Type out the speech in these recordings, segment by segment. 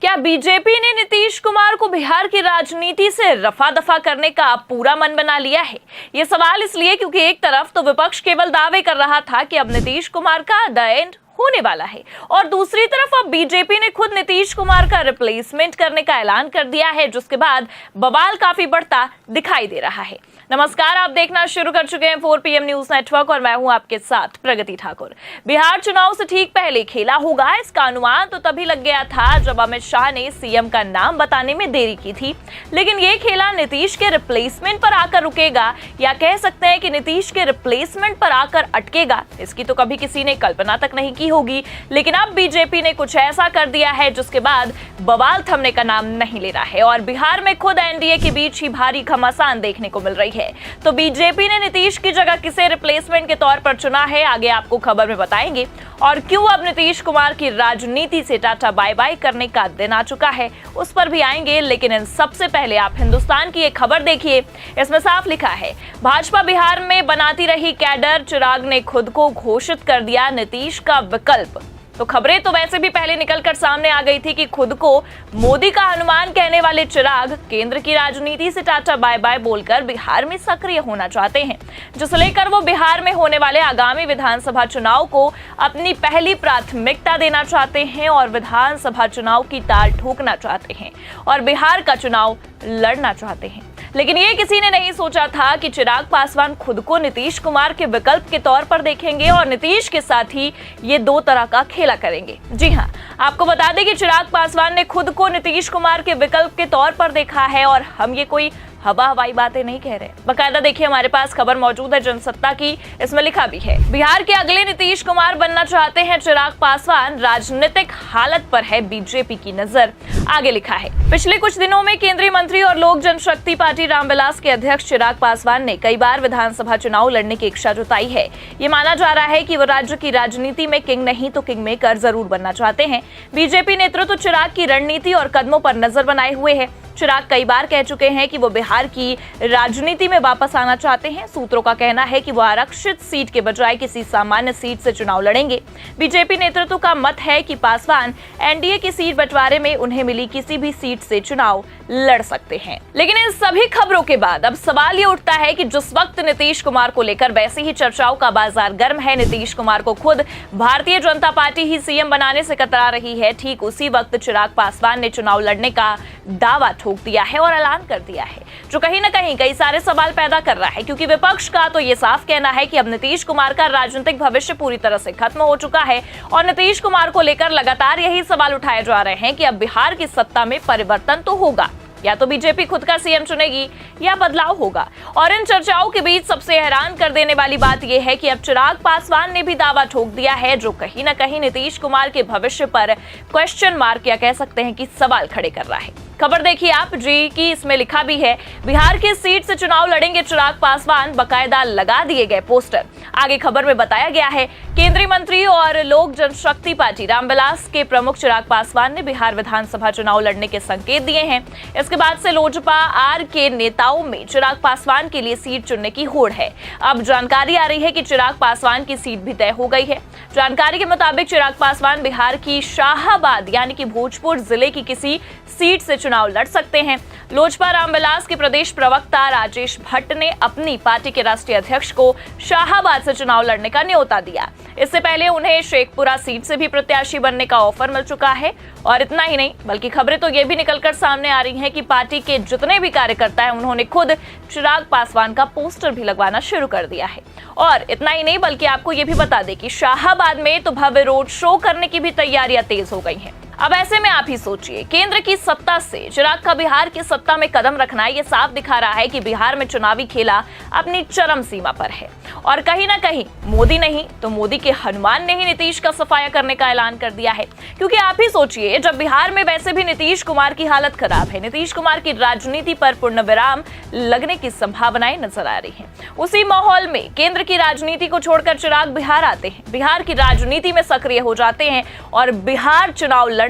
क्या बीजेपी ने नीतीश कुमार को बिहार की राजनीति से रफा दफा करने का पूरा मन बना लिया है? ये सवाल इसलिए क्योंकि एक तरफ तो विपक्ष केवल दावे कर रहा था कि अब नीतीश कुमार का द एंड होने वाला है और दूसरी तरफ अब बीजेपी ने खुद नीतीश कुमार का रिप्लेसमेंट करने का ऐलान कर दिया है, जिसके बाद बवाल काफी बढ़ता दिखाई दे रहा है। नमस्कार, आप देखना शुरू कर चुके हैं 4 PM न्यूज नेटवर्क और मैं हूं आपके साथ प्रगति ठाकुर। बिहार चुनाव से ठीक पहले खेला होगा, इसका अनुमान तो तभी लग गया था जब अमित शाह ने सीएम का नाम बताने में देरी की थी, लेकिन ये खेला नीतीश के रिप्लेसमेंट पर आकर रुकेगा या कह सकते हैं कि नीतीश के रिप्लेसमेंट पर आकर अटकेगा, इसकी तो कभी किसी ने कल्पना तक नहीं की होगी। लेकिन अब बीजेपी ने कुछ ऐसा कर दिया है जिसके बाद बवाल थमने का नाम नहीं ले रहा है और बिहार में खुद एनडीए के बीच ही भारी घमासान देखने को मिल रही है। तो बीजेपी ने नीतीश की जगह किसे रिप्लेसमेंट के तौर पर चुना है, आगे आपको खबर में बताएंगे। और क्यों अब नीतीश कुमार की राजनीति से टाटा बाय बाय करने का दिन आ चुका है, उस पर भी आएंगे। लेकिन इन सबसे पहले आप हिंदुस्तान की एक खबर देखिए, इसमें साफ लिखा है भाजपा बिहार में बनाती रही कैडर, चिराग ने खुद को घोषित कर दिया नीतीश का विकल्प। तो खबरें तो वैसे भी पहले निकलकर सामने आ गई थी कि खुद को मोदी का हनुमान कहने वाले चिराग केंद्र की राजनीति से टाटा बाय बाय बोलकर बिहार में सक्रिय होना चाहते हैं, जिसे लेकर वो बिहार में होने वाले आगामी विधानसभा चुनाव को अपनी पहली प्राथमिकता देना चाहते हैं और विधानसभा चुनाव की ताल ठोकना चाहते हैं और बिहार का चुनाव लड़ना चाहते हैं। लेकिन ये किसी ने नहीं सोचा था कि चिराग पासवान खुद को नीतीश कुमार के विकल्प के तौर पर देखेंगे और नीतीश के साथ ही ये दो तरह का खेला करेंगे। जी हां, आपको बता दें कि चिराग पासवान ने खुद को नीतीश कुमार के विकल्प के तौर पर देखा है और हम ये कोई हवाई बातें नहीं कह रहे। बकायदा देखिए, हमारे पास खबर मौजूद है जनसत्ता की, इसमें लिखा भी है बिहार के अगले नीतीश कुमार बनना चाहते हैं चिराग पासवान, राजनीतिक हालत पर है बीजेपी की नजर। आगे लिखा है पिछले कुछ दिनों में केंद्रीय मंत्री और लोक जनशक्ति पार्टी रामविलास के अध्यक्ष चिराग पासवान ने कई बार विधानसभा चुनाव लड़ने की इच्छा जताई है। ये माना जा रहा है कि वो राज्य की राजनीति में किंग नहीं तो किंग मेकर जरूर बनना चाहते हैं। बीजेपी नेतृत्व चिराग की रणनीति और कदमों पर नजर बनाए हुए है। चिराग कई बार कह चुके हैं कि वो बिहार की राजनीति में वापस आना चाहते हैं। सूत्रों का कहना है कि वो आरक्षित सीट के बजाय किसी सामान्य सीट से चुनाव लड़ेंगे। बीजेपी नेतृत्व का मत है कि पासवान एनडीए की सीट बंटवारे में उन्हें मिली किसी भी सीट से चुनाव लड़ सकते हैं। लेकिन इन सभी खबरों के बाद अब सवाल ये उठता है कि जिस वक्त नीतीश कुमार को लेकर वैसे ही चर्चाओं का बाजार गर्म है, नीतीश कुमार को खुद भारतीय जनता पार्टी ही सीएम बनाने से कतरा रही है, ठीक उसी वक्त चिराग पासवान ने चुनाव लड़ने का दावा ठोक दिया है और ऐलान कर दिया है, जो कहीं ना कहीं कई सारे सवाल पैदा कर रहा है। क्योंकि विपक्ष का तो ये साफ कहना है कि अब नीतीश कुमार का राजनीतिक भविष्य पूरी तरह से खत्म हो चुका है और नीतीश कुमार को लेकर लगातार यही सवाल उठाए जा रहे हैं कि अब बिहार की सत्ता में परिवर्तन तो होगा, या तो बीजेपी खुद का सीएम चुनेगी या बदलाव होगा। और इन चर्चाओं के बीच सबसे हैरान कर देने वाली बात यह है कि अब चिराग पासवान ने भी दावा ठोक दिया है, जो कहीं ना कहीं नीतीश कुमार के भविष्य पर क्वेश्चन मार्क या कह सकते हैं कि सवाल खड़े कर रहा है। खबर देखिए आप जी की, इसमें लिखा भी है बिहार की सीट से चुनाव लड़ेंगे चिराग पासवान, बकायदा लगा दिए गए पोस्टर। आगे खबर में बताया गया है केंद्रीय मंत्री और लोक जनशक्ति पार्टी रामविलास के प्रमुख चिराग पासवान ने बिहार विधानसभा चुनाव लड़ने के संकेत दिए हैं। इसके बाद से लोजपा आर के नेताओं में चिराग पासवान के लिए सीट चुनने की होड़ है। अब जानकारी आ रही है कि चिराग पासवान की सीट भी तय हो गई है। जानकारी के मुताबिक चिराग पासवान बिहार की शाहाबाद यानी कि भोजपुर जिले की किसी सीट से चुनाव लड़ सकते हैं। लोजपा रामविलास के प्रदेश प्रवक्ता राजेश भट्ट ने अपनी पार्टी के राष्ट्रीय अध्यक्ष को शाहाबाद से चुनाव लड़ने का न्योता दिया। इससे पहले उन्हें शेखपुरा सीट से भी प्रत्याशी बनने का ऑफर मिल चुका है। और इतना ही नहीं, बल्कि खबरें तो ये भी निकलकर सामने आ रही हैं कि पार्टी के जितने भी कार्यकर्ता हैं उन्होंने खुद चिराग पासवान का पोस्टर भी लगवाना शुरू कर दिया है। और इतना ही नहीं, बल्कि आपको ये भी बता दें कि शाहाबाद में तो भव्य रोड शो करने की भी तैयारियां तेज हो गई हैं। अब ऐसे में आप ही सोचिए, केंद्र की सत्ता से चिराग का बिहार की सत्ता में कदम रखना ये साफ दिखा रहा है कि बिहार में चुनावी खेला अपनी चरम सीमा पर है और कहीं ना कहीं मोदी नहीं तो मोदी के हनुमान ने ही नीतीश का सफाया करने का ऐलान कर दिया है। क्योंकि आप ही सोचिए, जब बिहार में वैसे भी नीतीश कुमार की हालत खराब है, नीतीश कुमार की राजनीति पर पूर्ण विराम लगने की संभावनाएं नजर आ रही हैं, उसी माहौल में केंद्र की राजनीति को छोड़कर चिराग बिहार आते हैं, बिहार की राजनीति में सक्रिय हो जाते हैं और बिहार चुनाव लड़ना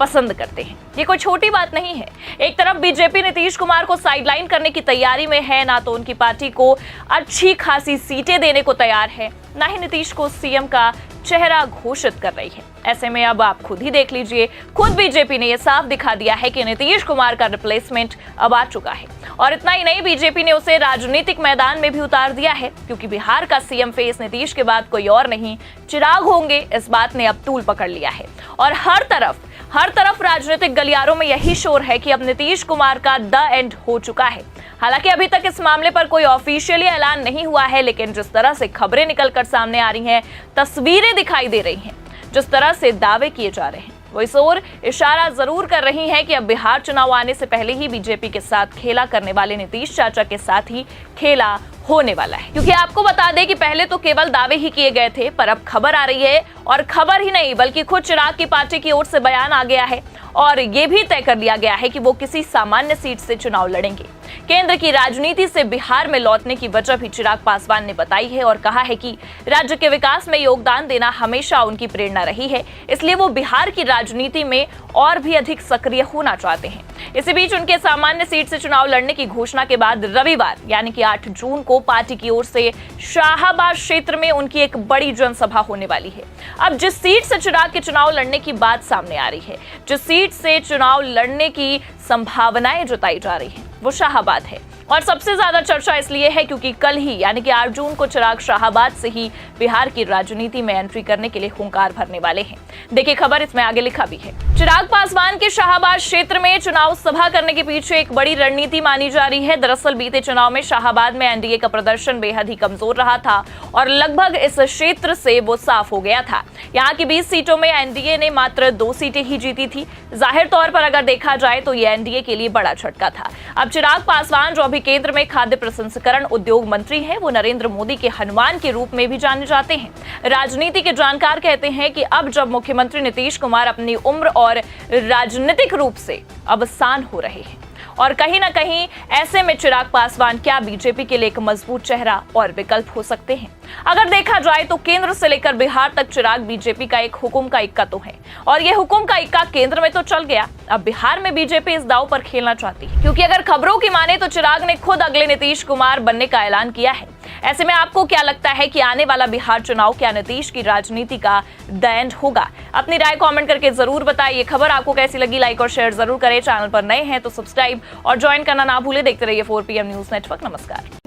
पसंद करते हैं। ये कोई छोटी बात नहीं है। एक तरफ बीजेपी नीतीश कुमार को साइडलाइन करने की तैयारी में है, ना तो उनकी पार्टी को अच्छी खासी सीटें देने को तैयार है, ना ही नीतीश को सीएम का चेहरा घोषित कर रही है। ऐसे में अब आप खुद ही देख लीजिए, खुद बीजेपी ने यह साफ दिखा दिया है कि नीतीश कुमार का रिप्लेसमेंट अब आ चुका है। और इतना ही नहीं, बीजेपी ने उसे राजनीतिक मैदान में भी उतार दिया है, क्योंकि बिहार का सीएम फेस नीतीश के बाद कोई और नहीं, चिराग होंगे। इस बात ने अब तूल पकड़ लिया है और हर तरफ राजनीतिक गलियारों में यही शोर है कि अब नीतीश कुमार का द एंड हो चुका है। हालांकि अभी तक इस मामले पर कोई ऑफिशियली ऐलान नहीं हुआ है, लेकिन जिस तरह से खबरें निकलकर सामने आ रही हैं, तस्वीरें दिखाई दे रही हैं, जिस तरह से दावे किए जा रहे हैं, वो इस ओर इशारा जरूर कर रही है कि अब बिहार चुनाव आने से पहले ही बीजेपी के साथ खेला करने वाले नीतीश चाचा के साथ ही खेला होने वाला है। क्योंकि आपको बता दें कि पहले तो केवल दावे ही किए गए थे, पर अब खबर आ रही है, और खबर ही नहीं बल्कि खुद चिराग की पार्टी की ओर से बयान आ गया है और ये भी तय कर लिया गया है कि वो किसी सामान्य सीट से चुनाव लड़ेंगे। केंद्र की राजनीति से बिहार में लौटने की वजह भी चिराग पासवान ने बताई है और कहा है कि राज्य के विकास में योगदान देना हमेशा उनकी प्रेरणा रही है, इसलिए वो बिहार की राजनीति में और भी अधिक सक्रिय होना चाहते हैं। इसी बीच उनके सामान्य सीट से चुनाव लड़ने की घोषणा के बाद रविवार यानी कि 8 जून को पार्टी की ओर से शाहाबाद क्षेत्र में उनकी एक बड़ी जनसभा होने वाली है। अब जिस सीट से चिराग के चुनाव लड़ने की बात सामने आ रही है, जिस सीट से चुनाव लड़ने की संभावनाएं जताई जा रही हैं, वो शाहाबाद है। और सबसे ज्यादा चर्चा इसलिए है क्योंकि कल ही यानी कि 8 जून को चिराग शाहाबाद से ही बिहार की राजनीति में एंट्री करने के लिए हुंकार भरने वाले हैं। देखिए खबर इसमें आगे लिखा भी है। चिराग पासवान के शाहाबाद क्षेत्र में चुनाव सभा करने के पीछे एक बड़ी रणनीति मानी जा रही है। दरअसल बीते चुनाव में शाहाबाद में एनडीए का प्रदर्शन बेहद ही कमजोर रहा था और लगभग इस क्षेत्र से वो साफ हो गया था। यहाँ की 20 सीटों में एनडीए ने मात्र 2 सीटें ही जीती थी। जाहिर तौर पर अगर देखा जाए तो ये एनडीए के लिए बड़ा झटका था। अब चिराग पासवान जो अभी केंद्र में खाद्य प्रसंस्करण उद्योग मंत्री हैं, वो नरेंद्र मोदी के हनुमान के रूप में भी जाने जाते हैं। राजनीति के जानकार कहते हैं कि अब जब मुख्यमंत्री नीतीश कुमार अपनी उम्र और राजनीतिक रूप से अवसान हो रहे हैं और कहीं ना कहीं ऐसे में चिराग पासवान क्या बीजेपी के लिए एक मजबूत चेहरा और विकल्प हो सकते हैं। अगर देखा जाए तो केंद्र से लेकर बिहार तक चिराग बीजेपी का एक हुकुम का इक्का तो है और ये हुकुम का इक्का केंद्र में तो चल गया, अब बिहार में बीजेपी इस दांव पर खेलना चाहती है। क्योंकि अगर खबरों की माने तो चिराग ने खुद अगले नीतीश कुमार बनने का ऐलान किया है। ऐसे में आपको क्या लगता है कि आने वाला बिहार चुनाव क्या नीतीश की राजनीति का द एंड होगा? अपनी राय कमेंट करके जरूर बताइए। खबर आपको कैसी लगी लाइक और शेयर जरूर करें। चैनल पर नए हैं तो सब्सक्राइब और ज्वाइन करना ना भूले। देखते रहिए 4PM न्यूज नेटवर्क। नमस्कार।